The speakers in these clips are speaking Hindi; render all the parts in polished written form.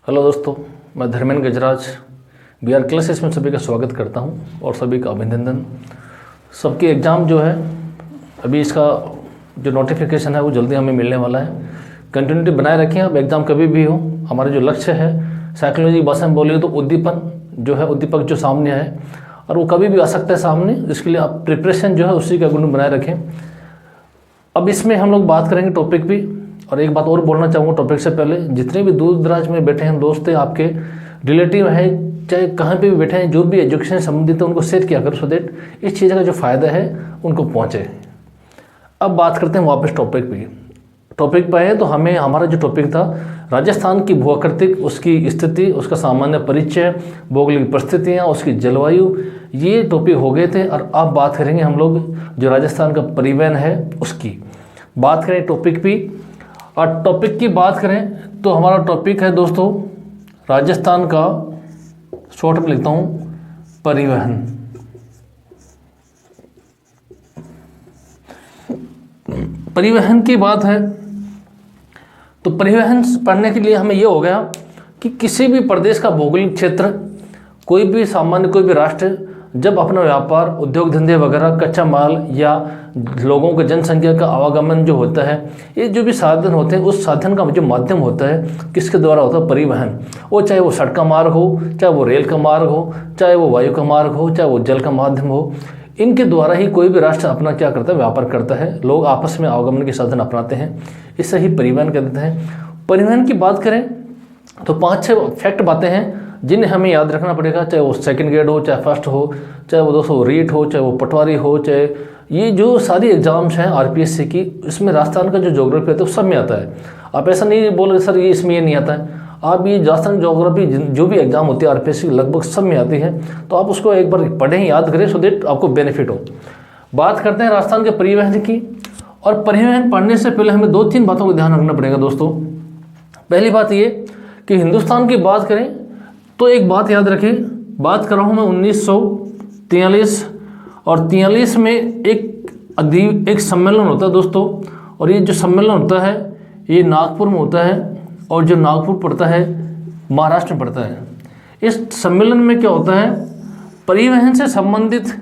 हेलो दोस्तों, मैं धर्मेंद्र गजराज BR क्लासेस में सभी का स्वागत करता हूं और सभी का अभिनंदन। सबकी एग्ज़ाम जो है अभी इसका जो नोटिफिकेशन है वो जल्दी हमें मिलने वाला है। कंटिन्यूटी बनाए रखें, अब एग्ज़ाम कभी भी हो। हमारा जो लक्ष्य है साइकोलॉजी की भाषा में बोलिए तो उद्दीपन जो है, उद्दीपक जो सामने है और वो कभी भी आ सकता है सामने, इसके लिए आप प्रिपरेशन जो है उसी का गुण बनाए रखें। अब इसमें हम लोग बात करेंगे टॉपिक भी, और एक बात और बोलना चाहूँगा टॉपिक से पहले, जितने भी दूर दराज में बैठे हैं दोस्त हैं, आपके रिलेटिव हैं, चाहे कहाँ पे भी बैठे हैं, जो भी एजुकेशन से संबंधित है उनको शेयर किया करो, सो दैट इस चीज़ का जो फ़ायदा है उनको पहुँचे। अब बात करते हैं वापस टॉपिक पे है। तो हमें हमारा जो टॉपिक था राजस्थान की भूआकृतिक, उसकी स्थिति, उसका सामान्य परिचय, भौगोलिक परिस्थितियाँ, उसकी जलवायु, ये टॉपिक हो गए थे। और अब बात करेंगे हम लोग जो राजस्थान का परिवहन है उसकी बात करें टॉपिक भी। और टॉपिक की बात करें तो हमारा टॉपिक है दोस्तों राजस्थान का, शॉर्ट में लिखता हूँ, परिवहन। परिवहन की बात है तो परिवहन पढ़ने के लिए हमें यह हो गया कि किसी भी प्रदेश का भौगोलिक क्षेत्र, कोई भी सामान्य कोई भी राष्ट्र जब अपना व्यापार, उद्योग धंधे वगैरह, कच्चा माल या लोगों का जनसंख्या का आवागमन जो होता है, ये जो भी साधन होते हैं, उस साधन का जो माध्यम होता है किसके द्वारा होता है? परिवहन। वो चाहे वो सड़क का मार्ग हो, चाहे वो रेल का मार्ग हो, चाहे वो वायु का मार्ग हो, चाहे वो जल का माध्यम हो, इनके द्वारा ही कोई भी राष्ट्र अपना क्या करता है? व्यापार करता है। लोग आपस में आवागमन के साधन अपनाते हैं, इससे ही परिवहन कहते हैं। परिवहन की बात करें तो 5-6 फैक्ट बातें हैं जिन्हें हमें याद रखना पड़ेगा, चाहे वो सेकंड ग्रेड हो, चाहे फर्स्ट हो, चाहे वो दोस्तों रीट हो, चाहे वो पटवारी हो, चाहे ये जो सारी एग्जाम्स हैं RPSC की, इसमें राजस्थान का जो ज्योग्राफी है तो सब में आता है। आप ऐसा नहीं बोल सर ये इसमें ये नहीं आता है। आप ये राजस्थान ज्योग्राफी जो भी एग्जाम होती है RPSC लगभग सब में आती है, तो आप उसको एक बार पढ़ें, याद करें, सो दैट आपको बेनिफिट हो। बात करते हैं राजस्थान के परिवहन की। और परिवहन पढ़ने से पहले हमें 2-3 बातों का ध्यान रखना पड़ेगा दोस्तों। पहली बात ये कि हिंदुस्तान की बात करें तो एक बात याद रखें, बात कर रहा हूँ मैं 1943 और 43 में एक सम्मेलन होता है दोस्तों। और ये जो सम्मेलन होता है ये नागपुर में होता है, और जो नागपुर पड़ता है महाराष्ट्र में पड़ता है। इस सम्मेलन में क्या होता है? परिवहन से संबंधित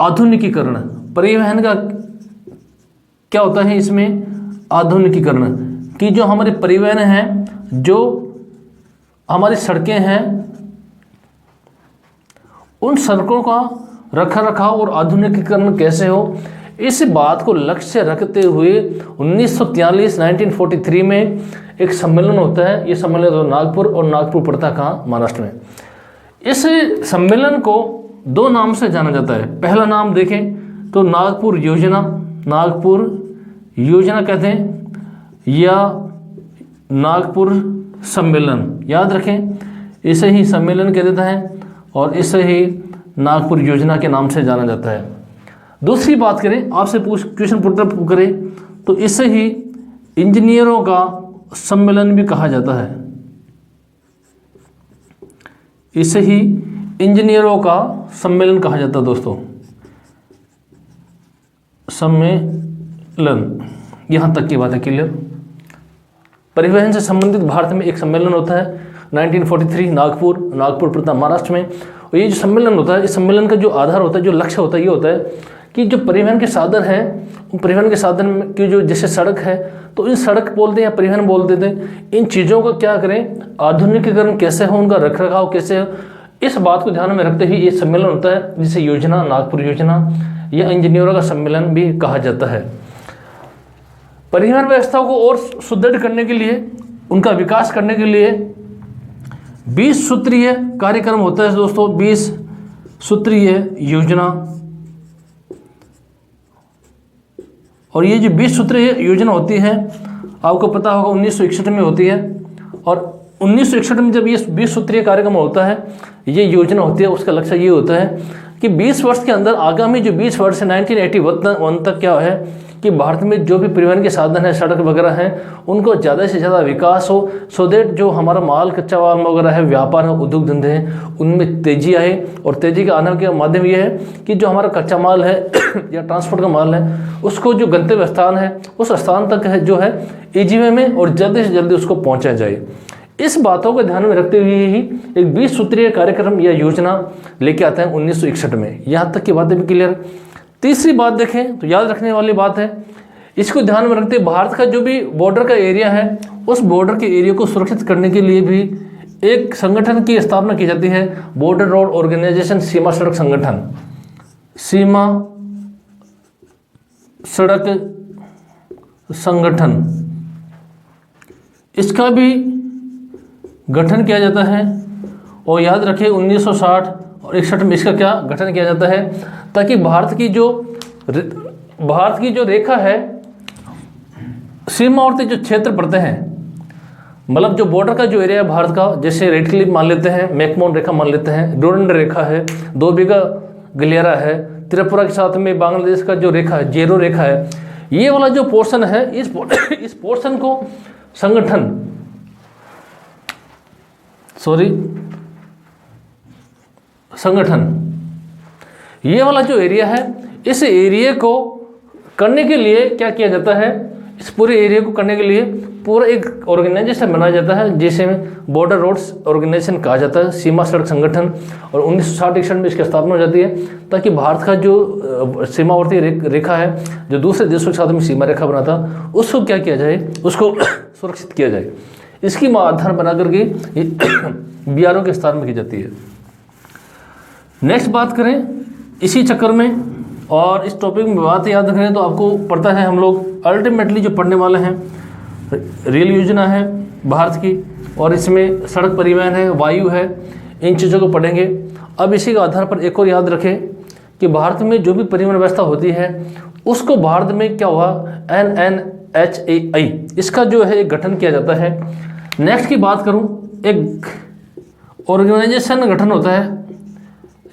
आधुनिकीकरण, परिवहन का क्या होता है इसमें? आधुनिकीकरण कि जो हमारे परिवहन हैं, जो हमारी सड़कें हैं, उन सड़कों का रखा रखाव और आधुनिकीकरण कैसे हो, इस बात को लक्ष्य रखते हुए 1943 में एक सम्मेलन होता है। ये सम्मेलन तो नागपुर, और नागपुर पड़ता है कहाँ? महाराष्ट्र में। इस सम्मेलन को 2 नाम से जाना जाता है। पहला नाम देखें तो नागपुर योजना कहते हैं, या नागपुर सम्मेलन, याद रखें, इसे ही सम्मेलन कह देता है और इसे ही नागपुर योजना के नाम से जाना जाता है। दूसरी बात करें, आपसे क्वेश्चन पुटअप करें तो इसे ही इंजीनियरों का सम्मेलन भी कहा जाता है। इसे ही इंजीनियरों का सम्मेलन कहा जाता है दोस्तों, सम्मेलन। यहाँ तक की बात है क्लियर। परिवहन से संबंधित भारत में एक सम्मेलन होता है 1943 नागपुर पड़ता महाराष्ट्र में। और ये जो सम्मेलन होता है, इस सम्मेलन का जो आधार होता है, जो लक्ष्य होता है, ये होता है कि जो परिवहन के साधन हैं, परिवहन के साधन की जो जैसे सड़क है, तो इन सड़क बोलते हैं या परिवहन बोल देते हैं, इन चीज़ों का क्या करें? आधुनिकीकरण कैसे हो, उनका रख रखाव कैसे हो, इस बात को ध्यान में रखते हुए ये सम्मेलन होता है, जिसे योजना, नागपुर योजना या इंजीनियरों का सम्मेलन भी कहा जाता है। परिवहन व्यवस्था को और सुदृढ़ करने के लिए, उनका विकास करने के लिए 20 सूत्रीय कार्यक्रम होता है दोस्तों, 20 सूत्रीय योजना। और ये जो 20 सूत्रीय योजना होती है, आपको पता होगा 1961 में होती है। और 1961 में जब ये 20 सूत्रीय कार्यक्रम होता है, ये योजना होती है, उसका लक्ष्य ये होता है कि 20 वर्ष के अंदर, आगामी जो 20 वर्ष है 1981 तक क्या है कि भारत में जो भी परिवहन के साधन है, सड़क वगैरह हैं, उनको ज़्यादा से ज़्यादा विकास हो, सो दैट जो हमारा माल, कच्चा माल वगैरह है, व्यापार है, उद्योग धंधे हैं, उनमें तेज़ी आए। और तेज़ी के आने का माध्यम ये है कि जो हमारा कच्चा माल है या ट्रांसपोर्ट का माल है, उसको जो गंतव्य स्थान है, उस स्थान तक है जो है ईजी वे में और जल्दी से जल्दी उसको पहुँचा जाए। इस बातों को ध्यान में रखते हुए ही एक 20 सूत्रीय कार्यक्रम या योजना लेके आते हैं 1961 में। यहाँ तक की बातें भी क्लियर। तीसरी बात देखें तो याद रखने वाली बात है, इसको ध्यान में रखते भारत का जो भी बॉर्डर का एरिया है उस बॉर्डर के एरिया को सुरक्षित करने के लिए भी एक संगठन की स्थापना की जाती है, बॉर्डर रोड ऑर्गेनाइजेशन, सीमा सड़क संगठन। सीमा सड़क संगठन, इसका भी गठन किया जाता है। और याद रखें 1960 और 61 में इसका क्या गठन किया जाता है, ताकि भारत की जो रेखा है, सीमावर्ती जो क्षेत्र पड़ते हैं, मतलब जो बॉर्डर का जो एरिया है भारत का, जैसे रेड क्लिफ मान लेते हैं, मैकमोहन रेखा मान लेते हैं, डोरंड रेखा है, 2 बीघा गलियारा है, त्रिपुरा के साथ में बांग्लादेश का जो रेखा है, जेरो रेखा है, ये वाला जो पोर्शन है, इस पोर्शन को संगठन, ये वाला जो एरिया है, इस एरिया को करने के लिए क्या किया जाता है, इस पूरे एरिया को करने के लिए पूरा एक ऑर्गेनाइजेशन बनाया जाता है जिसे बॉर्डर रोड्स ऑर्गेनाइजेशन कहा जाता है, सीमा सड़क संगठन। और 1960-61 में इसकी स्थापना हो जाती है, ताकि भारत का जो सीमावर्ती रेखा है, जो दूसरे देशों के साथ में सीमा रेखा बना था, उसको क्या किया जाए, उसको सुरक्षित किया जाए। इसकी आधार बना करके BRO के स्थान में की जाती है। नेक्स्ट बात करें इसी चक्कर में, और इस टॉपिक में बात याद रखें तो आपको पता है, हम लोग अल्टीमेटली जो पढ़ने वाले हैं, रेल योजना है भारत की, और इसमें सड़क परिवहन है, वायु है, इन चीज़ों को पढ़ेंगे। अब इसी के आधार पर एक और याद रखें कि भारत में जो भी परिवहन व्यवस्था होती है उसको भारत में क्या हुआ, NNHAI, इसका जो है एक गठन किया जाता है। नेक्स्ट की बात करूं, एक ऑर्गेनाइजेशन गठन होता है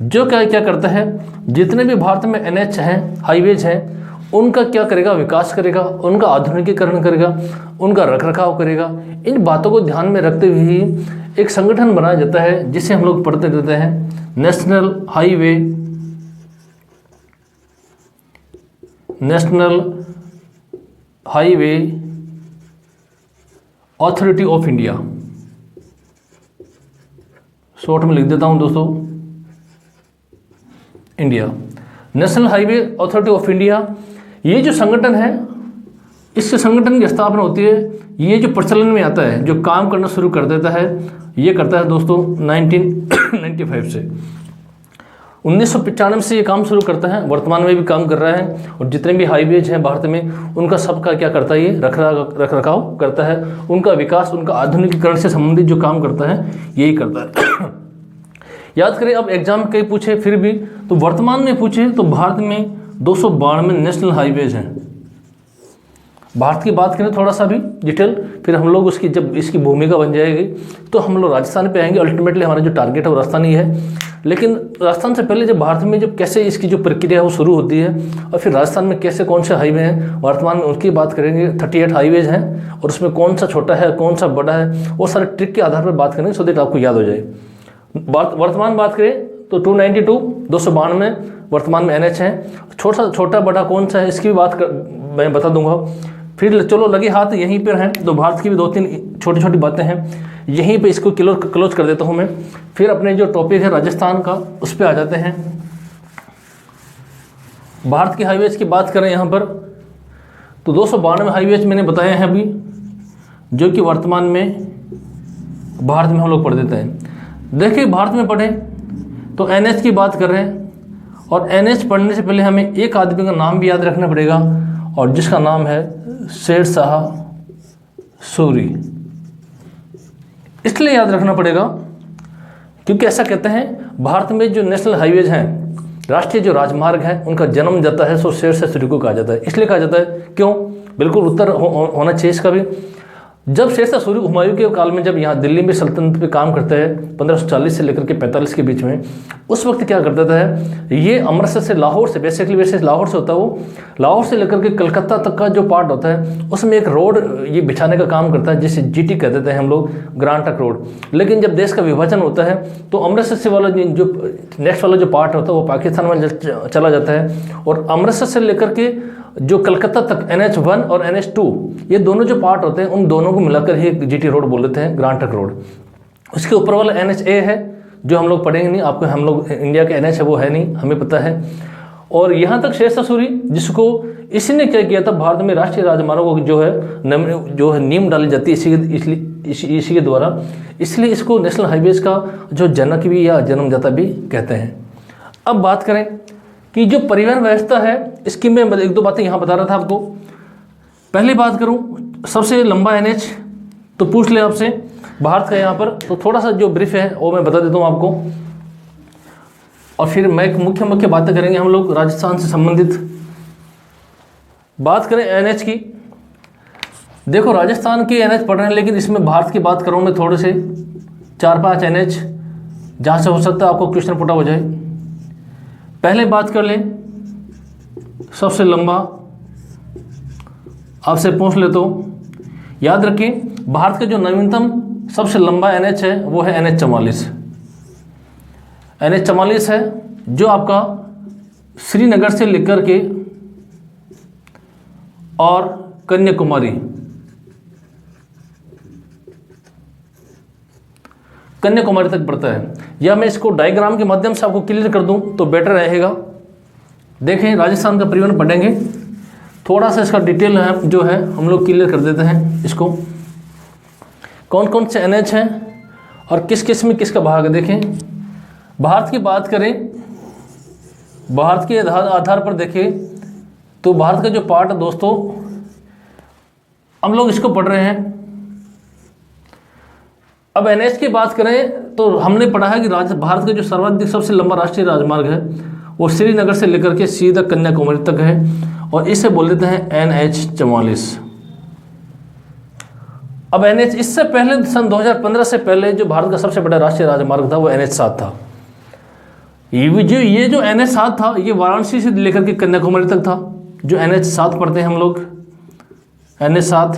जो क्या करता है, जितने भी भारत में NH हैं, हाईवेज हैं, उनका क्या करेगा, विकास करेगा, उनका आधुनिकीकरण करेगा, उनका रखरखाव करेगा। इन बातों को ध्यान में रखते हुए ही एक संगठन बनाया जाता है जिसे हम लोग पढ़ते रहते हैं, national highway authority of India. Short में लिख देता हूं दोस्तों, India, national highway authority of India. ये जो संगठन है, इस संगठन की स्थापना होती है, ये जो प्रचलन में आता है, जो काम करना शुरू कर देता है, ये करता है दोस्तों 1995 से। 1995 से ये काम शुरू करता है, वर्तमान में भी काम कर रहा है। और जितने भी हाईवेज हैं भारत में, उनका सबका क्या करता है, ये रखरखाव करता है, उनका विकास, उनका आधुनिकीकरण से संबंधित जो काम करता है, यही करता है। याद करें, अब एग्जाम कहीं पूछे फिर भी, तो वर्तमान में पूछे तो भारत में 292 नेशनल हाईवेज हैं। भारत की बात करें थोड़ा सा भी डिटेल, फिर हम लोग उसकी जब इसकी भूमिका बन जाएगी तो हम लोग राजस्थान पे आएंगे। अल्टीमेटली हमारा जो टारगेट है वो राजस्थान ही है, लेकिन राजस्थान से पहले जब भारत में जब कैसे इसकी जो प्रक्रिया है वो शुरू होती है, और फिर राजस्थान में कैसे कौन से हाईवे हैं वर्तमान में, उनकी बात करेंगे। 38 हाईवेज हैं और उसमें कौन सा छोटा है, कौन सा बड़ा है, वो सारे ट्रिक के आधार पर बात करेंगे, सो दैट आपको याद हो जाए। वर्तमान बात करें तो 292 वर्तमान में NH हैं। छोटा बड़ा कौन सा है, इसकी भी मैं बता दूंगा। फिर चलो लगे हाथ यहीं पर हैं, तो भारत की भी 2-3 छोटी छोटी बातें हैं, यहीं पे इसको क्लोज कर देता हूं मैं। फिर अपने जो टॉपिक है राजस्थान का, उस पर आ जाते हैं। भारत की हाईवेज की बात करें यहाँ पर, तो 292 हाईवेज मैंने बताए हैं अभी, जो कि वर्तमान में भारत में हम लोग पढ़ देते हैं। देखिए, भारत में पढ़े तो NH की बात कर रहे हैं, और NH पढ़ने से पहले हमें एक आदमी का नाम भी याद रखना पड़ेगा, और जिसका नाम है शेरशाह सूरी। इसलिए याद रखना पड़ेगा क्योंकि ऐसा कहते हैं, भारत में जो नेशनल हाईवेज हैं, राष्ट्रीय जो राजमार्ग हैं, उनका जन्म जाता है सो शेरशाह सूरी को कहा जाता है। इसलिए कहा जाता है, क्यों, बिल्कुल उत्तर होना चाहिए इसका भी। जब शेरशाह सूरी हुमायूं के काल में जब यहाँ दिल्ली में सल्तनत पे काम करता है 1540 से लेकर के 45 के बीच में, उस वक्त क्या करता था, ये अमृतसर से लाहौर से, बेसिकली वैसे लाहौर से होता है वो, लाहौर से लेकर के कलकत्ता तक का जो पार्ट होता है उसमें एक रोड ये बिछाने का काम करता है, जिसे GT कह देते हैं हम लोग, ग्रांड ट्रंक रोड। लेकिन जब देश का विभाजन होता है तो अमृतसर से वाला जो नेक्स्ट वाला जो पार्ट होता है वो पाकिस्तान में चला जाता है, और अमृतसर से लेकर के जो कलकत्ता तक NH1 और NH2 ये दोनों जो पार्ट होते हैं उन दोनों को मिलाकर ही एक GT रोड बोल देते हैं, ग्रांड ट्रंक रोड। उसके ऊपर वाला NHA है जो हम लोग पढ़ेंगे नहीं, आपको हम लोग इंडिया के NH है वो है नहीं, हमें पता है। और यहाँ तक शेष सूरी जिसको इसी ने क्या किया था, भारत में राष्ट्रीय राजमार्गों को जो है नींव डाली जाती है इसी के द्वारा, इसलिए इसको नेशनल हाईवेज का जो जनक भी या जन्मदाता भी कहते हैं। अब बात करें कि जो परिवहन व्यवस्था है इसकी मैं एक दो बातें यहाँ बता रहा था आपको। पहली बात करूँ सबसे लंबा NH तो पूछ ले आपसे भारत का यहाँ पर, तो थोड़ा सा जो ब्रीफ है वो मैं बता देता हूँ आपको, और फिर मैं मुख्य बातें करेंगे हम लोग राजस्थान से संबंधित। बात करें NH की, देखो राजस्थान के NH पढ़ रहे हैं, लेकिन इसमें भारत की बात करूँ मैं थोड़े से 4-5 NH जहाँ से हो सकता है आपको क्वेश्चन पुट हो जाए। पहले बात कर लें सबसे लंबा, आपसे पूछ लेता हूँ, याद रखें भारत का जो नवीनतम सबसे लंबा NH है वो है NH44। NH44 है जो आपका श्रीनगर से लेकर के और कन्याकुमारी तक बढ़ता है। या मैं इसको डायग्राम के माध्यम से आपको क्लियर कर दूं तो बेटर रहेगा। देखें राजस्थान का परिवहन पढ़ेंगे, थोड़ा सा इसका डिटेल है जो है हम लोग क्लियर कर देते हैं इसको, कौन कौन से NH हैं और किस किस में किसका भाग है। देखें भारत की बात करें, भारत के आधार पर देखें तो भारत का जो पार्ट है दोस्तों हम लोग इसको पढ़ रहे हैं। अब NH की बात करें तो हमने पढ़ा है कि भारत का जो सर्वाधिक सबसे लंबा राष्ट्रीय राजमार्ग है वो श्रीनगर से लेकर के सीधा कन्याकुमारी तक है, और इसे बोल देते हैं NH44। अब NH इससे पहले सन 2015 से पहले जो भारत का सबसे बड़ा राष्ट्रीय राजमार्ग था वो NH7 था। ये जो NH7 था ये वाराणसी से लेकर के कन्याकुमारी तक था, जो NH7 पढ़ते हैं हम लोग NH7।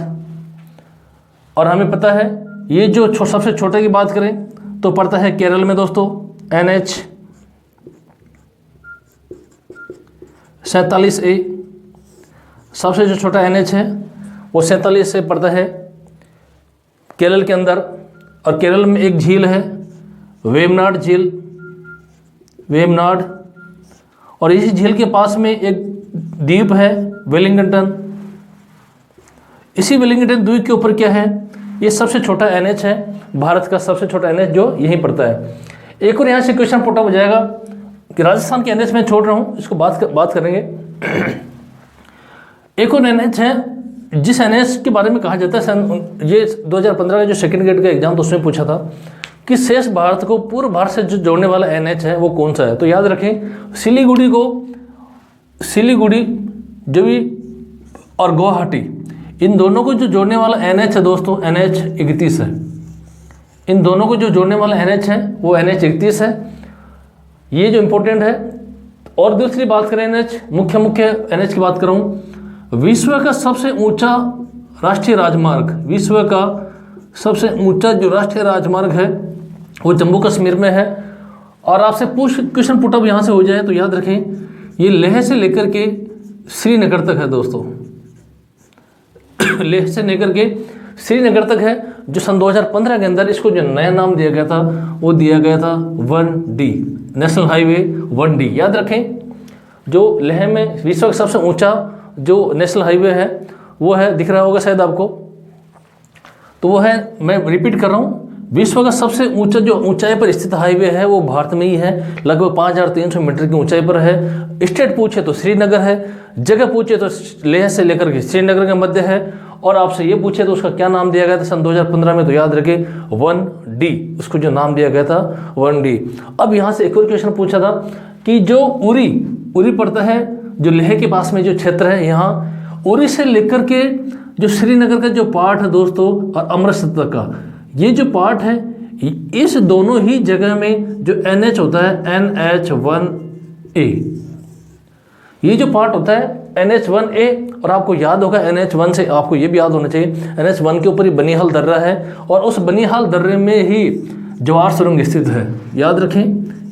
और हमें पता है ये जो सबसे छोटे की बात करें तो पड़ता है केरल में दोस्तों NH47A। सबसे जो छोटा NH है वो 47 से पड़ता है केरल के अंदर, और केरल में एक झील है वेमनाड झील, वेमनाड, और इसी झील के पास में एक द्वीप है वेलिंगटन। इसी वेलिंगटन द्वीप के ऊपर क्या है, ये सबसे छोटा NH है, भारत का सबसे छोटा NH जो यहीं पड़ता है। एक और यहाँ से क्वेश्चन पुट हो जाएगा कि राजस्थान के NH में छोड़ रहा हूँ, इसको बात करेंगे। एक और NH है जिस NH के बारे में कहा जाता है, ये 2015 का जो सेकंड ग्रेड का एग्जाम तो उसमें पूछा था कि शेष भारत को पूर्व भारत से जो जोड़ने वाला NH है वो कौन सा है। तो याद रखें सिलीगुड़ी जो भी और गुवाहाटी, इन दोनों को जो जोड़ने वाला NH है दोस्तों NH31 है। इन दोनों को जो जोड़ने वाला NH है वो NH31 है, ये जो इम्पोर्टेंट है। और दूसरी बात करें NH, मुख्य NH की बात करूँ, विश्व का सबसे ऊंचा राष्ट्रीय राजमार्ग, विश्व का सबसे ऊंचा जो राष्ट्रीय राजमार्ग है वो जम्मू कश्मीर में है। और आपसे क्वेश्चन पुटअप यहाँ से हो जाए तो याद रखें ये लेह से लेकर के श्रीनगर तक है दोस्तों, लेह से लेकर के श्रीनगर तक है, जो सन 2015 के अंदर इसको जो नया नाम दिया गया था वो दिया गया था 1D, नेशनल हाईवे 1D। याद रखें जो लेह में विश्व का सबसे ऊंचा जो नेशनल हाईवे है वो है, दिख रहा होगा शायद आपको, तो वो है, मैं रिपीट कर रहा हूँ, विश्व का सबसे ऊंचा जो ऊंचाई पर स्थित हाईवे है वो भारत में ही है, लगभग 5300 मीटर की ऊंचाई पर है। स्टेट पूछे तो श्रीनगर है, जगह पूछे तो लेह से लेकर के श्रीनगर के मध्य है, और आपसे ये पूछे तो उसका क्या नाम दिया गया था सन 2015 में, तो याद रखे 1D, उसको जो नाम दिया गया था 1D। अब यहाँ से एक और क्वेश्चन पूछा था कि जो उरी पड़ता है जो लेह के पास में जो क्षेत्र है, यहाँ उरी से लेकर के जो श्रीनगर का जो पार्ट है दोस्तों और अमृतसर तक का ये जो पार्ट है, इस दोनों ही जगह में जो NH होता है NH1A, ये जो पार्ट होता है NH1A, और आपको याद होगा NH1 से आपको ये भी याद होना चाहिए NH1 के ऊपर ही बनिहाल दर्रा है, और उस बनिहाल दर्रे में ही जवाहर सुरंग स्थित है। याद रखें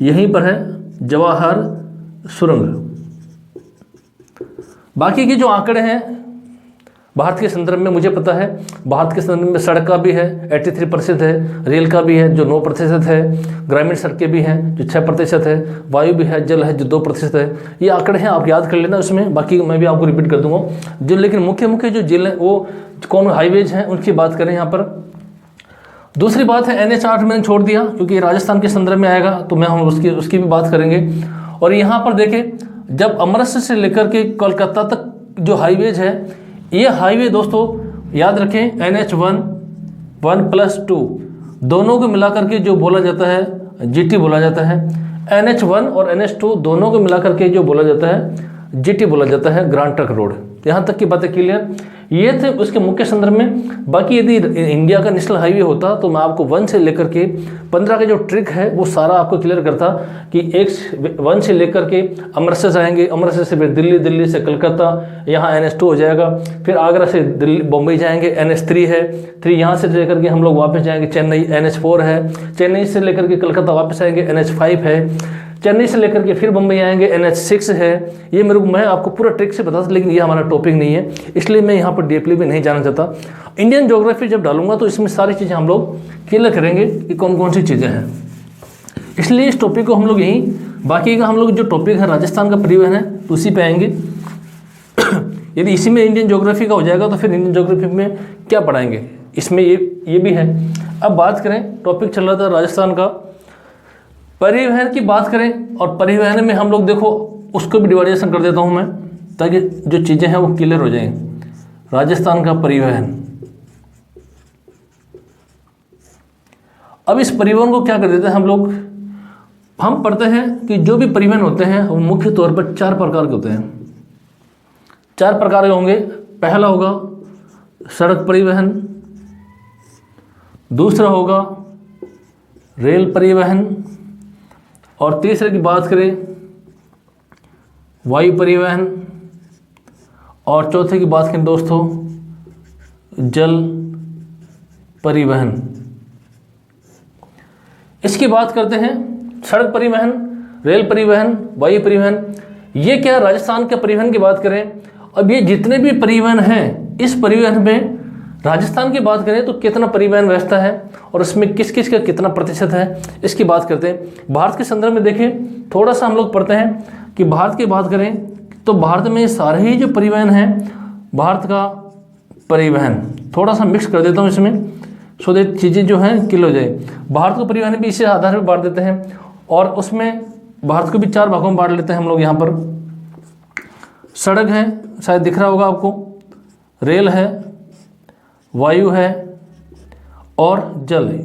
यहीं पर है जवाहर सुरंग। बाकी के जो आंकड़े हैं भारत के संदर्भ में, मुझे पता है भारत के संदर्भ में सड़क का भी है 83% है, रेल का भी है जो 9% है, ग्रामीण सड़कें भी हैं जो 6% है, वायु भी है, जल है जो 2% है। ये आंकड़े हैं, आप याद कर लेना उसमें, बाकी मैं भी आपको रिपीट कर दूंगा जो। लेकिन मुख्य मुख्य जो जिले वो कौन हाईवेज हैं उनकी बात करें यहाँ पर। दूसरी बात है NH8 मैंने छोड़ दिया क्योंकि राजस्थान के संदर्भ में आएगा, तो मैं हम उसकी भी बात करेंगे। और यहाँ पर देखें, जब अमृतसर से लेकर के कोलकाता तक जो हाईवेज है, ये हाईवे दोस्तों याद रखें NH1 1+2 दोनों को मिलाकर के जो बोला जाता है GT बोला जाता है। NH1 और NH2 दोनों को मिलाकर के जो बोला जाता है GT बोला जाता है, ग्रांड ट्रक रोड। यहाँ तक की बातें क्लियर, ये थे उसके मुख्य संदर्भ में। बाकी यदि इंडिया का नेशनल हाईवे होता तो मैं आपको 1 से लेकर के 15 का जो ट्रिक है वो सारा आपको क्लियर करता कि 1 से लेकर के अमृतसर जाएंगे, अमृतसर से फिर दिल्ली, दिल्ली से कलकत्ता, यहाँ NH2 हो जाएगा, फिर आगरा से दिल्ली बम्बई जाएंगे NH3 है, 3 यहाँ से लेकर के हम लोग वापस जाएंगे चेन्नई NH4 है, चेन्नई से लेकर के कलकत्ता वापस आएंगे NH5 है, चेन्नई से लेकर के फिर बम्बई आएंगे NH6 है। ये मैं आपको पूरा ट्रिक से बता, लेकिन ये हमारा टॉपिक नहीं है, इसलिए मैं यहाँ पर डीपली भी नहीं जाना चाहता। इंडियन ज्योग्राफी जब डालूंगा तो इसमें सारी चीज़ें हम लोग क्लियर करेंगे कि कौन कौन सी चीज़ें हैं, इसलिए इस टॉपिक को हम लोग यहीं, बाकी का हम लोग जो टॉपिक है राजस्थान का परिवहन है उसी पे आएंगे। यदि इसी में इंडियन ज्योग्राफी का हो जाएगा तो फिर इंडियन ज्योग्राफी में क्या पढ़ाएंगे, इसमें ये भी है। अब बात करें, टॉपिक चल रहा था राजस्थान का, परिवहन की बात करें, और परिवहन में हम लोग देखो उसको भी डिवाइडेशन कर देता हूं मैं ताकि जो चीज़ें हैं वो क्लियर हो जाएं। राजस्थान का परिवहन, अब इस परिवहन को क्या कर देते हैं हम लोग, हम पढ़ते हैं कि जो भी परिवहन होते हैं वो मुख्य तौर पर 4 प्रकार के होते हैं। 4 प्रकार के होंगे। पहला होगा सड़क परिवहन, दूसरा होगा रेल परिवहन, और तीसरे की बात करें वायु परिवहन, और चौथे की बात करें दोस्तों जल परिवहन। इसकी बात करते हैं सड़क परिवहन, रेल परिवहन, वायु परिवहन। ये क्या राजस्थान के परिवहन की बात करें, अब ये जितने भी परिवहन हैं इस परिवहन में राजस्थान की बात करें तो कितना परिवहन व्यवस्था है और उसमें किस किस का कितना प्रतिशत है, इसकी बात करते हैं। भारत के संदर्भ में देखें, थोड़ा सा हम लोग पढ़ते हैं कि भारत की बात करें तो भारत में सारे ही जो परिवहन हैं, भारत का परिवहन थोड़ा सा मिक्स कर देता हूँ इसमें, सो दैट चीज़ें जो हैं क्लियर हो जाए। भारत को परिवहन भी इसी आधार पर बांट देते हैं, और उसमें भारत को भी 4 भागों में बांट लेते हैं हम लोग। यहाँ पर सड़क है, शायद दिख रहा होगा आपको, रेल है, वायु है और जल है।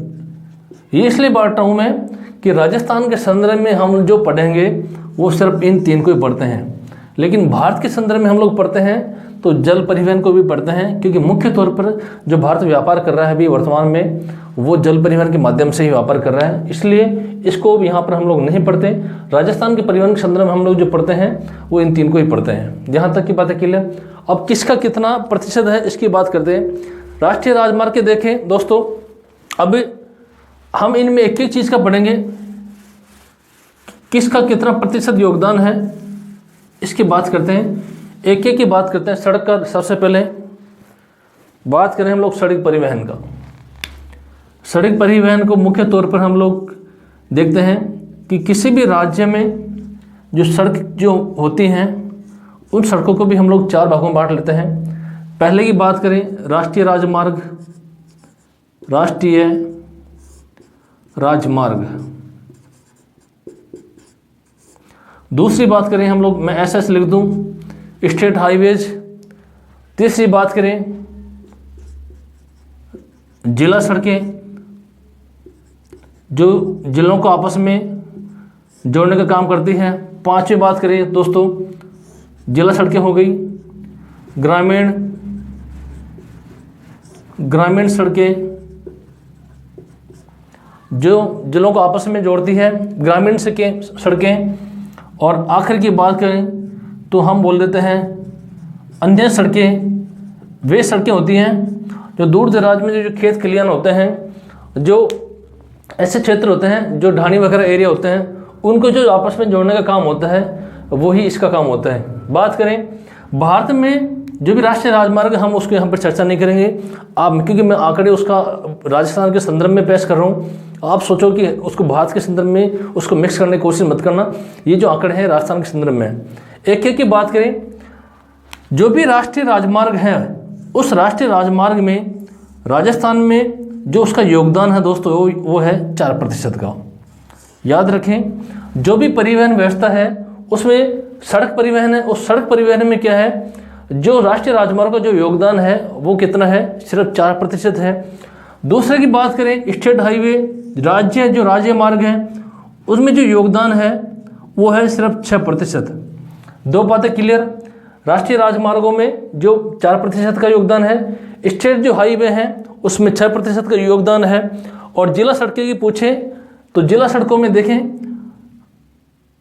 ये इसलिए बांट रहा हूँ मैं कि राजस्थान के संदर्भ में हम जो पढ़ेंगे वो सिर्फ इन 3 को ही पढ़ते हैं, लेकिन भारत के संदर्भ में हम लोग पढ़ते हैं तो जल परिवहन को भी पढ़ते हैं, क्योंकि मुख्य तौर पर जो भारत व्यापार कर रहा है अभी वर्तमान में वो जल परिवहन के माध्यम से ही व्यापार कर रहा है, इसलिए इसको यहाँ पर हम लोग नहीं पढ़ते। राजस्थान के परिवहन के संदर्भ में हम लोग जो पढ़ते हैं वो इन 3 को ही पढ़ते हैं। यहाँ तक की बातें क्लियर। अब किसका कितना प्रतिशत है इसकी बात करते हैं। राष्ट्रीय राजमार्ग के देखें दोस्तों, अब हम इनमें एक एक चीज़ का पढ़ेंगे, किसका कितना प्रतिशत योगदान है इसकी बात करते हैं, एक एक की बात करते हैं। सड़क का सबसे पहले बात करें हम लोग सड़क परिवहन का। सड़क परिवहन को मुख्य तौर पर हम लोग देखते हैं कि किसी भी राज्य में जो सड़क जो होती हैं उन सड़कों को भी हम लोग 4 भागों में बांट लेते हैं। पहले की बात करें राष्ट्रीय राजमार्ग, राष्ट्रीय राजमार्ग। दूसरी बात करें हम लोग, मैं ऐसा लिख दूं, स्टेट हाईवेज। तीसरी बात करें जिला सड़कें, जो जिलों को आपस में जोड़ने का काम करती हैं। 5वीं बात करें दोस्तों, जिला सड़कें हो गई। ग्रामीण सड़कें जो जिलों को आपस में जोड़ती है, ग्रामीण सड़कें। और आखिर की बात करें तो हम बोल देते हैं अन्य सड़कें। वे सड़कें होती हैं जो दूर दराज में जो खेत खलियान होते हैं, जो ऐसे क्षेत्र होते हैं जो ढाणी वगैरह एरिया होते हैं, उनको जो आपस में जोड़ने का काम होता है वही इसका काम होता है। बात करें भारत में जो भी राष्ट्रीय राजमार्ग, हम उसको यहाँ पर चर्चा नहीं करेंगे आप, क्योंकि मैं आंकड़े उसका राजस्थान के संदर्भ में पेश कर रहा हूँ। आप सोचो कि उसको भारत के संदर्भ में उसको मिक्स करने की कोशिश मत करना। ये जो आंकड़े हैं राजस्थान के संदर्भ में है। एक एक की बात करें, जो भी राष्ट्रीय राजमार्ग है उस राष्ट्रीय राजमार्ग में राजस्थान में जो उसका योगदान है दोस्तों वो है 4% का। याद रखें, जो भी परिवहन व्यवस्था है उसमें सड़क परिवहन है, उस सड़क परिवहन में क्या है, जो राष्ट्रीय राजमार्ग का जो योगदान है वो कितना है, सिर्फ 4% है। दूसरे की बात करें, स्टेट हाईवे, जो राज्य मार्ग है उसमें जो योगदान है वो है सिर्फ 6%। दो बातें क्लियर, राष्ट्रीय राजमार्गों में जो 4% का योगदान है, स्टेट जो हाईवे हैं उसमें 6% का योगदान है। और जिला सड़कें की पूछें तो जिला सड़कों में देखें,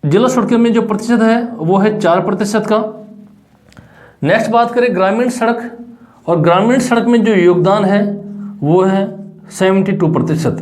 जिला सड़कों में जो प्रतिशत है वो है 4% का। नेक्स्ट बात करें ग्रामीण सड़क, और ग्रामीण सड़क में जो योगदान है वो है 72%।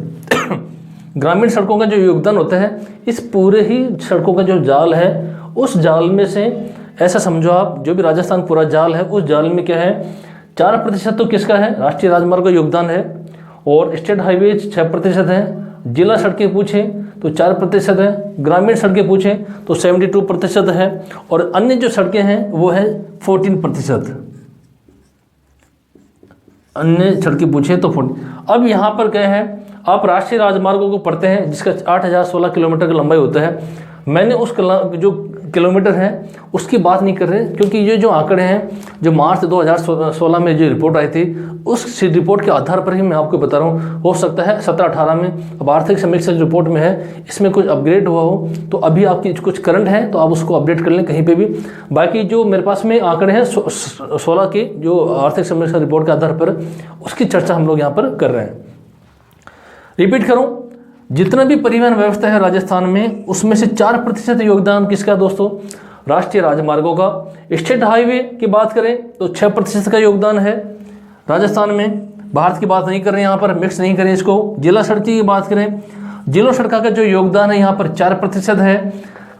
ग्रामीण सड़कों का जो योगदान होता है, इस पूरे ही सड़कों का जो जाल है उस जाल में से ऐसा समझो आप, जो भी राजस्थान पूरा जाल है उस जाल में क्या है, 4% तो किसका है, राष्ट्रीय राजमार्ग का योगदान है। और स्टेट हाईवे 6% है, जिला सड़कें पूछें तो 4% है, ग्रामीण सड़कें पूछें तो 72% है, और अन्य जो सड़कें हैं वो है 14%। अन्य सड़कें पूछें तो 14। अब यहाँ पर क्या है, आप राष्ट्रीय राजमार्गों को पढ़ते हैं जिसका 8016 किलोमीटर की लंबाई होता है। मैंने उस जो किलोमीटर है उसकी बात नहीं कर रहे, क्योंकि ये जो आंकड़े हैं जो मार्च 2016 में जो रिपोर्ट आई थी उस रिपोर्ट के आधार पर ही मैं आपको बता रहा हूँ। हो सकता है 17-18 में अब आर्थिक समीक्षा रिपोर्ट में है इसमें कुछ अपग्रेड हुआ हो, तो अभी आपकी कुछ करंट है तो आप उसको अपडेट कर लें कहीं पे भी। बाकी जो मेरे पास में आंकड़े हैं 16 के जो आर्थिक समीक्षा रिपोर्ट के आधार पर, उसकी चर्चा हम लोग यहाँ पर कर रहे हैं। रिपीट करूँ, जितना भी परिवहन व्यवस्था है राजस्थान में उसमें से 4% योगदान किसका दोस्तों, राष्ट्रीय राजमार्गों का। स्टेट हाईवे की बात करें तो 6% का योगदान है राजस्थान में। भारत की बात नहीं कर रहे हैं यहाँ पर, मिक्स नहीं करें इसको। जिला सड़क की बात करें, जिला सड़क का जो योगदान है यहाँ पर 4% है।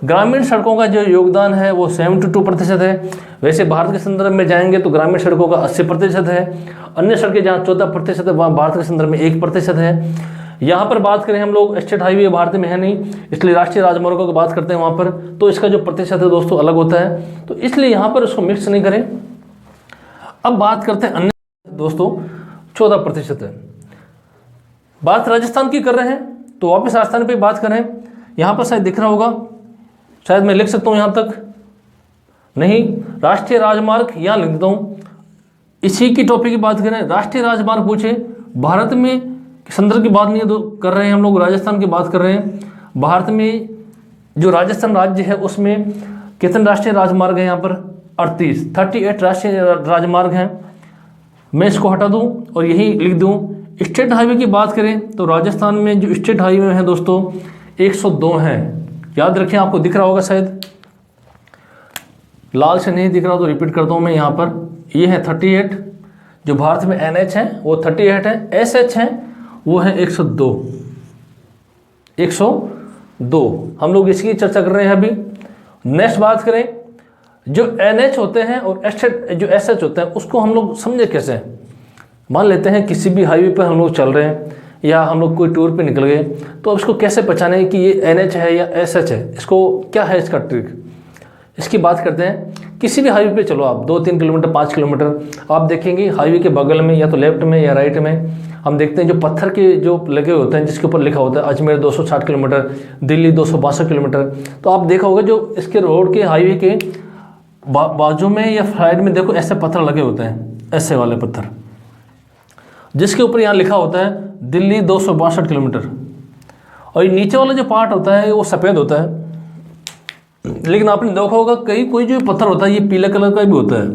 ग्रामीण सड़कों का जो योगदान है वो 72% है। वैसे भारत के संदर्भ में जाएंगे तो ग्रामीण सड़कों का 80% है। अन्य सड़कें जहाँ 14% है वहाँ भारत के संदर्भ में 1% है। यहाँ पर बात करें हम लोग, स्टेट हाईवे भारत में है नहीं, इसलिए राष्ट्रीय राजमार्गों की बात करते हैं वहाँ पर, तो इसका जो प्रतिशत है दोस्तों अलग होता है, तो इसलिए यहाँ पर उसको मिक्स नहीं करें। अब बात करते हैं अन्य दोस्तों, 14% है। बात राजस्थान की कर रहे हैं तो वापस राजस्थान पे बात करें, यहाँ पर शायद दिख रहा होगा, शायद मैं लिख सकता हूँ यहाँ तक, नहीं, राष्ट्रीय राजमार्ग यहाँ लिख देता हूँ। इसी की टॉपिक की बात करें, राष्ट्रीय राजमार्ग पूछे, भारत में संदर्भ की बात नहीं कर रहे हैं हम लोग, राजस्थान की बात कर रहे हैं। भारत में जो राजस्थान राज्य है उसमें कितने राष्ट्रीय राजमार्ग हैं, यहाँ पर 38 राष्ट्रीय राजमार्ग हैं। मैं इसको हटा दूं और यही लिख दूं। स्टेट हाईवे की बात करें तो राजस्थान में जो स्टेट हाईवे हैं दोस्तों 102 हैं। याद रखें, आपको दिख रहा होगा शायद, लाल से नहीं दिख रहा तो रिपीट करता हूँ मैं यहाँ पर। ये है 38, जो भारत में NH है वो 38 है, SH है वो है 102। हम लोग इसकी चर्चा कर रहे हैं अभी। नेक्स्ट बात करें, जो NH होते हैं और जो SH होते हैं उसको हम लोग समझे कैसे। मान लेते हैं किसी भी हाईवे पर हम लोग चल रहे हैं या हम लोग कोई टूर पे निकल गए, तो अब इसको कैसे पहचाने कि ये NH है या SH है, इसको क्या है इसका ट्रिक, इसकी बात करते हैं। किसी भी हाईवे पे चलो आप 2-3 किलोमीटर 5 किलोमीटर, आप देखेंगे हाईवे के बगल में या तो लेफ्ट में या राइट में हम देखते हैं जो पत्थर के जो लगे होते हैं जिसके ऊपर लिखा होता है अजमेर 260 किलोमीटर, दिल्ली 262 किलोमीटर। तो आप देखा होगा जो इसके रोड के हाईवे के बाजू में या साइड में देखो ऐसे पत्थर लगे होते हैं, ऐसे वाले पत्थर जिसके ऊपर यहाँ लिखा होता है दिल्ली 262 किलोमीटर। और ये नीचे वाला जो पार्ट होता है वो सफ़ेद होता है, लेकिन आपने देखा होगा कोई जो पत्थर होता है ये पीले कलर का भी होता है।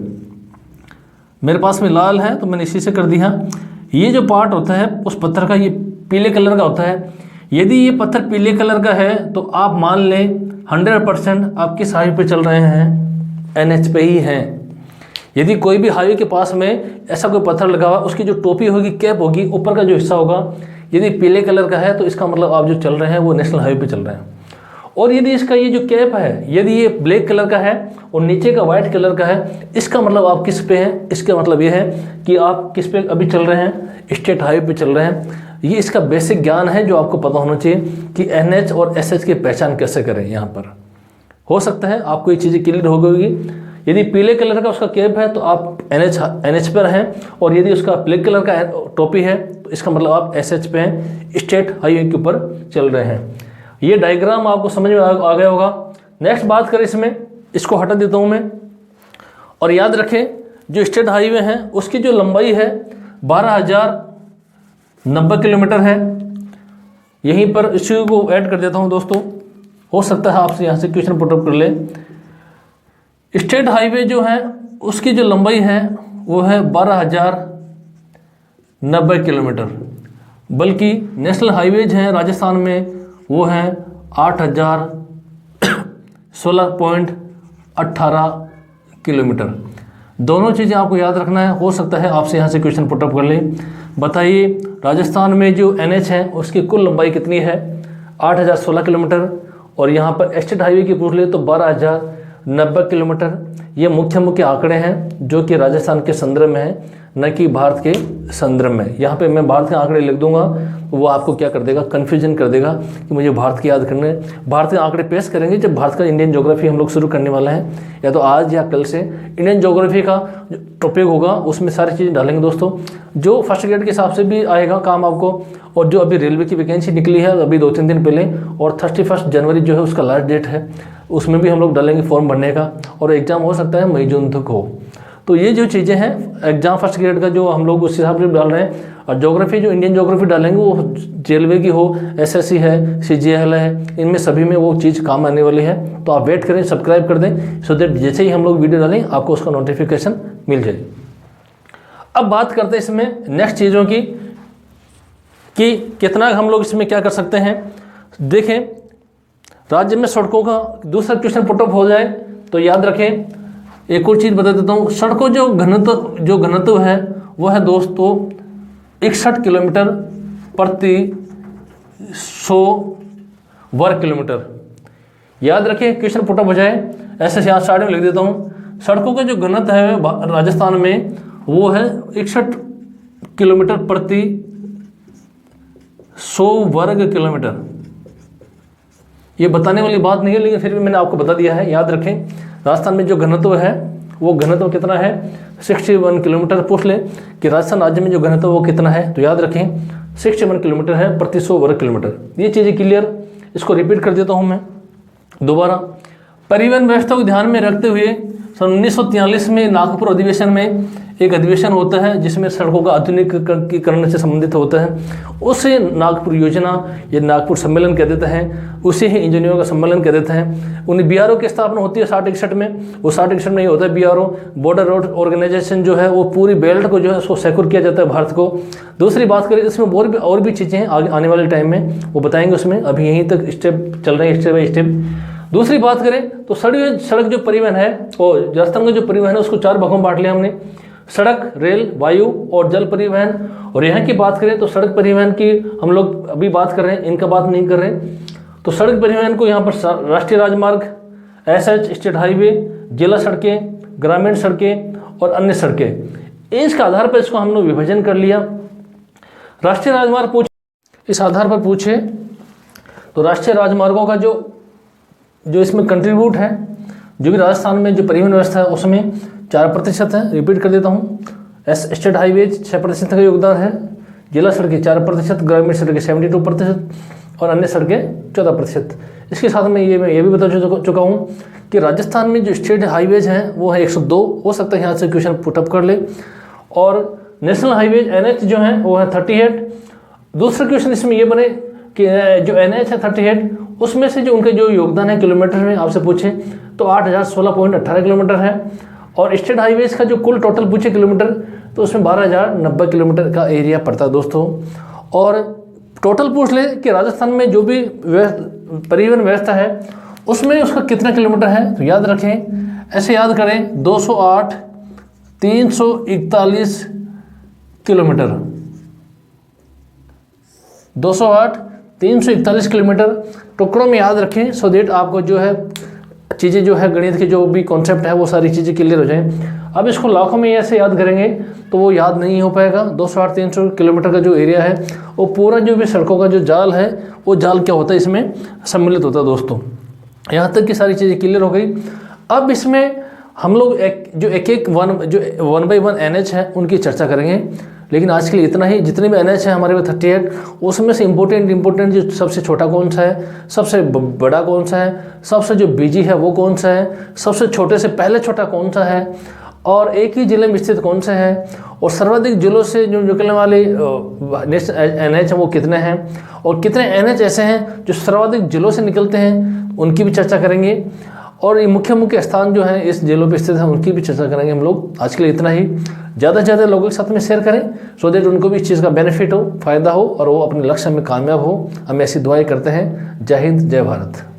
मेरे पास में लाल है तो मैंने इसी से कर दिया। ये जो पार्ट होता है उस पत्थर का ये पीले कलर का होता है। यदि ये पत्थर पीले कलर का है तो आप मान लें 100% आप किस हाईवे पे चल रहे हैं, NH पे ही हैं। यदि कोई भी हाईवे के पास में ऐसा कोई पत्थर लगा हुआ, उसकी जो टोपी होगी, कैप होगी, ऊपर का जो हिस्सा होगा, यदि पीले कलर का है तो इसका मतलब आप जो चल रहे हैं वो नेशनल हाईवे पे चल रहे हैं। और यदि इसका ये जो कैप है यदि ये ब्लैक कलर का है और नीचे का वाइट कलर का है, इसका मतलब आप किस पे हैं, इसका मतलब ये है कि आप किस पे अभी चल रहे हैं, स्टेट हाईवे पे चल रहे हैं। ये इसका बेसिक ज्ञान है जो आपको पता होना चाहिए कि NH और SH की पहचान कैसे करें। यहाँ पर हो सकता है आपको ये चीज़ें क्लियर हो गई होगी। यदि पीले कलर का उसका कैप है तो आप NH पर हैं, और यदि उसका ब्लैक कलर का टोपी है तो इसका मतलब आप SH पे हैं, स्टेट हाईवे के ऊपर चल रहे हैं। ये डायग्राम आपको समझ में आ गया होगा। नेक्स्ट बात करें इसमें, इसको हटा देता हूँ मैं। और याद रखें जो स्टेट हाईवे हैं उसकी जो लंबाई है 12,090 किलोमीटर है। यहीं पर इसी को ऐड कर देता हूँ दोस्तों, हो सकता है आपसे यहाँ से क्वेश्चन पुटअप कर ले। स्टेट हाईवे जो है उसकी जो लंबाई है वो है 12,090 किलोमीटर, बल्कि नेशनल हाईवेज हैं राजस्थान में वो हैं 8,016.18 किलोमीटर। दोनों चीज़ें आपको याद रखना है। हो सकता है आपसे यहाँ से क्वेश्चन पुटअप कर ले, बताइए राजस्थान में जो NH है उसकी कुल लंबाई कितनी है, 8,016 किलोमीटर, और यहाँ पर स्टेट हाईवे की पूछ ले तो 12,090 किलोमीटर। ये मुख्य आंकड़े हैं जो कि राजस्थान के संदर्भ में है, न कि भारत के संदर्भ में। यहाँ पे मैं भारत के आंकड़े लिख दूंगा, वो आपको क्या कर देगा, कन्फ्यूजन कर देगा कि मुझे भारत की याद करने। भारत के आंकड़े पेश करेंगे जब भारत का इंडियन ज्योग्राफी हम लोग शुरू करने वाले हैं, या तो आज या कल से इंडियन ज्योग्राफी का जो टॉपिक होगा उसमें सारी चीज़ें डालेंगे दोस्तों, जो फर्स्ट ग्रेड के हिसाब से भी आएगा काम आपको, और जो अभी रेलवे की वैकेंसी निकली है अभी 2-3 दिन पहले, और 31 जनवरी जो है उसका लास्ट डेट है, उसमें भी हम लोग डालेंगे फॉर्म भरने का, और एग्ज़ाम हो सकता है मई जून तक हो। तो ये जो चीज़ें हैं एग्जाम फर्स्ट ग्रेड का जो हम लोग उस हिसाब से डाल रहे हैं, और ज्योग्राफी जो इंडियन ज्योग्राफी डालेंगे वो रेलवे की हो, SSC है, CGL है, इनमें सभी में वो चीज़ काम आने वाली है। तो आप वेट करें, सब्सक्राइब कर दें, सो दैट जैसे ही हम लोग वीडियो डालें आपको उसका नोटिफिकेशन मिल जाए। अब बात करते हैं इसमें नेक्स्ट चीज़ों की कि कितना हम लोग इसमें क्या कर सकते हैं। देखें राज्य में सड़कों का दूसरा क्वेश्चन पुटअप हो जाए तो याद रखें, एक और चीज़ बता देता हूँ। सड़कों जो घनत्व है वो है दोस्तों 61 किलोमीटर प्रति 100 वर्ग किलोमीटर। याद रखें क्वेश्चन पुटअप हो जाए ऐसे यहाँ स्टार्टिंग में लिख देता हूँ। सड़कों का जो घनत्व है राजस्थान में वो है 61 किलोमीटर प्रति 100 वर्ग किलोमीटर। ये बताने वाली बात नहीं है, लेकिन फिर भी मैंने आपको बता दिया है। याद रखें राजस्थान में जो घनत्व है वो घनत्व कितना है, 61 किलोमीटर। पूछ ले कि राजस्थान राज्य में जो घनत्व वो कितना है, तो याद रखें 61 किलोमीटर है प्रति 100 वर्ग किलोमीटर। ये चीज़ें क्लियर, इसको रिपीट कर देता हूँ मैं दोबारा। परिवहन व्यवस्था को ध्यान में रखते हुए सन 1943 में नागपुर अधिवेशन में एक अधिवेशन होता है जिसमें सड़कों का आधुनिकीकरण से संबंधित होता है। उसे नागपुर योजना या नागपुर सम्मेलन कह देते हैं, उसे ही इंजीनियरों का सम्मेलन कह देते हैं। उन्हें BRO की स्थापना होती है 60-61 में। वो 60-61 में ही होता है BRO, बॉर्डर रोड ऑर्गेनाइजेशन जो है वो पूरी बेल्ट को जो है उसको सिक्योर किया जाता है भारत को। दूसरी बात करें इसमें और भी चीज़ें हैं आगे आने वाले टाइम में वो बताएंगे, उसमें अभी यहीं तक स्टेप चल रहे हैं स्टेप बाई स्टेप। दूसरी बात करें तो सड़क जो परिवहन है और राजस्थान का जो परिवहन है उसको 4 भागों में बांट लिया हमने, सड़क, रेल, वायु और जल परिवहन। और यहाँ की बात करें तो सड़क परिवहन की हम लोग अभी बात कर रहे हैं, इनका बात नहीं कर रहे हैं। तो सड़क परिवहन को यहाँ पर राष्ट्रीय राजमार्ग, SH, स्टेट हाईवे, जिला सड़कें, ग्रामीण सड़कें और अन्य सड़कें, इसके आधार पर इसको हम लोग विभाजन कर लिया। राष्ट्रीय राजमार्ग पूछे, इस आधार पर पूछे तो राष्ट्रीय राजमार्गों का जो इसमें कंट्रीब्यूट है, जो भी राजस्थान में जो परिवहन व्यवस्था है उसमें 4% है। रिपीट कर देता हूँ, स्टेट हाईवे 6% का योगदान है, जिला सड़कें 4%, ग्रामीण सड़कें 72% और अन्य सड़कें 14%। इसके साथ में ये भी बता चुका हूँ कि राजस्थान में जो स्टेट हाईवेज हैं वो है 102। हो सकता है यहाँ से क्वेश्चन पुटअप कर ले। और नेशनल हाईवेज NH जो है वो है 38। दूसरा क्वेश्चन इसमें ये बने कि जो NH है 38 उसमें से जो उनके जो योगदान है किलोमीटर में आपसे पूछे तो 8,016.18 किलोमीटर है। और स्टेट हाईवेज का जो कुल टोटल पूछे किलोमीटर तो उसमें 12,090 किलोमीटर का एरिया पड़ता है दोस्तों। और टोटल पूछ ले कि राजस्थान में जो भी परिवहन व्यवस्था है उसमें उसका कितना किलोमीटर है, तो याद रखें ऐसे याद करें 208 341 किलोमीटर, 208 341 किलोमीटर टुकड़ों में याद रखें, सो देट आपको जो है चीज़ें जो है गणित के जो भी कॉन्सेप्ट है वो सारी चीज़ें क्लियर हो जाएं। अब इसको लाखों में ऐसे याद करेंगे तो वो याद नहीं हो पाएगा। 208-300 किलोमीटर का जो एरिया है वो पूरा जो भी सड़कों का जो जाल है वो जाल क्या होता है इसमें सम्मिलित होता है दोस्तों। यहाँ तक की सारी चीज़ें क्लियर हो गई। अब इसमें हम लोग एक वन बाई वन NH है उनकी चर्चा करेंगे, लेकिन आज के लिए इतना ही। जितने भी NH है हमारे पास 38, उसमें से इम्पोर्टेंट जो सबसे छोटा कौन सा है, सबसे बड़ा कौन सा है, सबसे जो बिजी है वो कौन सा है, सबसे छोटे से पहले छोटा कौन सा है, और एक ही जिले में स्थित कौन सा है, और सर्वाधिक जिलों से जो निकलने वाले NH है वो कितने हैं, और कितने NH ऐसे हैं जो सर्वाधिक जिलों से निकलते हैं उनकी भी चर्चा करेंगे, और ये मुख्य स्थान जो है इस जिलों पे स्थित है उनकी भी चर्चा करेंगे हम लोग। आज के लिए इतना ही। ज़्यादा से ज़्यादा लोगों के साथ में शेयर करें सो दैट उनको भी इस चीज़ का बेनिफिट हो, फ़ायदा हो और वो अपने लक्ष्य में कामयाब हो। हम ऐसी दुआएं करते हैं। जय हिंद, जय भारत।